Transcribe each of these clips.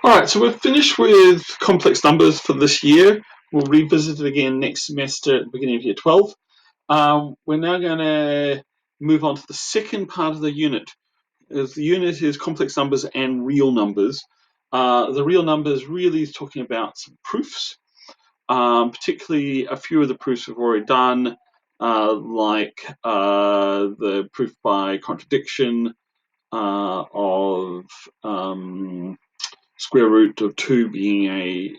Alright, so we're finished with complex numbers for this year. We'll revisit it again next semester at the beginning of year 12. We're now going to move on to the second part of the unit. The unit is complex numbers and real numbers. The real numbers really is talking about some proofs, particularly a few of the proofs we've already done, like the proof by contradiction of square root of 2 being a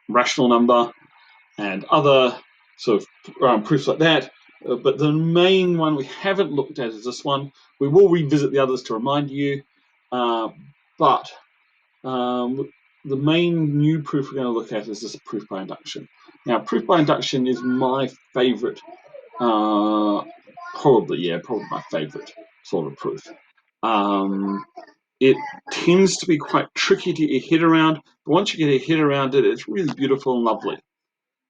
rational number, and other sort of proofs like that. But the main one we haven't looked at is this one. We will revisit the others to remind you, but the main new proof we're going to look at is this proof by induction. Now, proof by induction is my favorite, probably my favorite sort of proof. It tends to be quite tricky to get your head around, but once you get your head around it, it's really beautiful and lovely.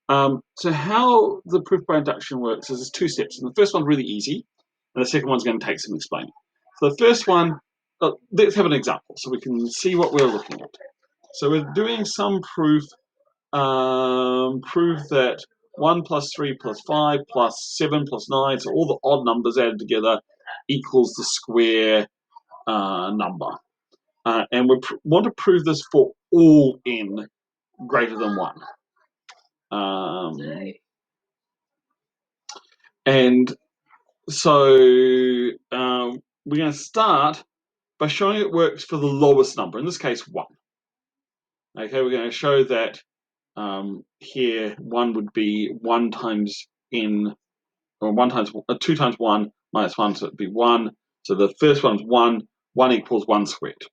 So how the proof by induction works is there's two steps, and the first one's really easy, and the second one's going to take some explaining. So the first one, let's have an example so we can see what we're looking at. So we're doing some proof, prove that 1 plus 3 plus 5 plus 7 plus 9, so all the odd numbers added together equals the square number. And we want to prove this for all n greater than 1. And so we're going to start by showing it works for the lowest number, in this case 1. Okay, we're going to show that here 1 would be 1 times n, or 2 times 1 minus 1, so it would be 1. So the first one's 1, 1 equals 1 squared.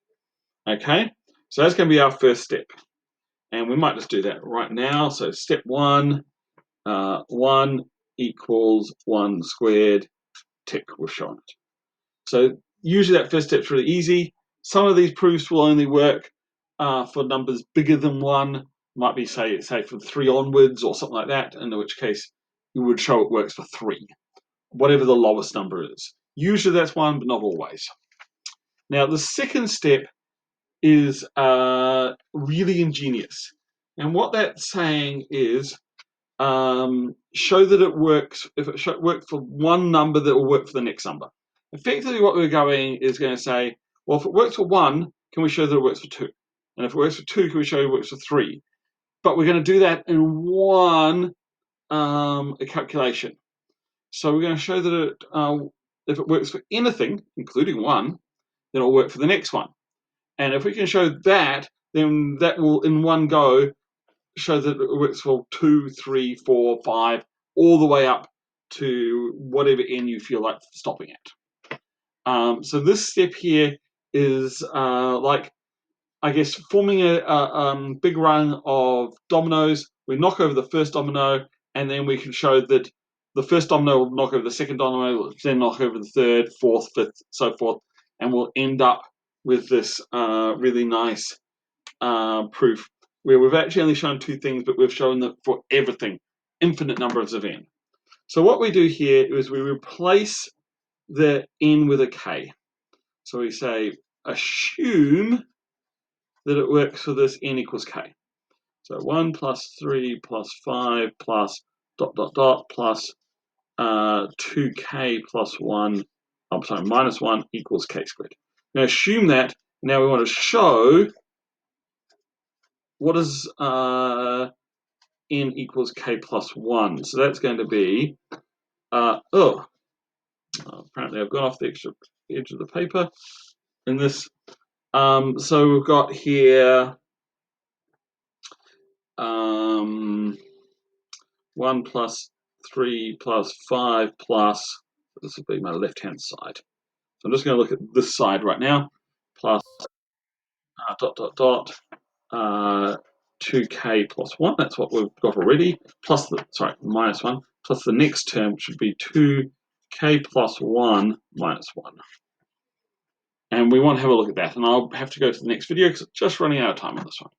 Okay, so that's going to be our first step. And we might just do that right now. So step 1, 1 equals 1 squared, tick, we've shown it. So usually that first step's really easy. Some of these proofs will only work for numbers bigger than 1. Might be, say from 3 onwards or something like that, in which case you would show it works for 3, whatever the lowest number is. Usually that's 1, but not always. Now the second step is really ingenious. And what that's saying is show that it works. If it works for one number, that will work for the next number. Effectively, what we're going to say, well, if it works for 1, can we show that it works for 2? And if it works for 2, can we show it works for 3? But we're going to do that in one calculation. So we're going to show that if it works for anything, including 1, then it'll work for the next one. And if we can show that, then that will, in one go, show that it works for 2, 3, 4, 5, all the way up to whatever n you feel like stopping at. So this step here is like, I guess, forming a big rung of dominoes. We knock over the first domino, and then we can show that the first domino will knock over the second domino, then knock over the third, fourth, fifth, so forth, and we'll end up with this really nice proof where we've actually only shown 2 things, but we've shown that for everything, infinite numbers of n. So what we do here is we replace the n with a k. So we say, assume that it works for this n equals k. So 1 plus 3 plus 5 plus ... plus 2k plus 1, I'm sorry, minus 1 equals k squared. Now assume that. Now we want to show what is n equals k plus 1. So that's going to be, apparently I've gone off the extra edge of the paper in this. So we've got here 1 plus 3 plus 5 plus, this will be my left-hand side. So I'm just going to look at this side right now, plus 2k plus 1, that's what we've got already, plus minus 1, plus the next term, which should be 2k plus 1 minus 1. And we want to have a look at that, and I'll have to go to the next video because it's just running out of time on this one.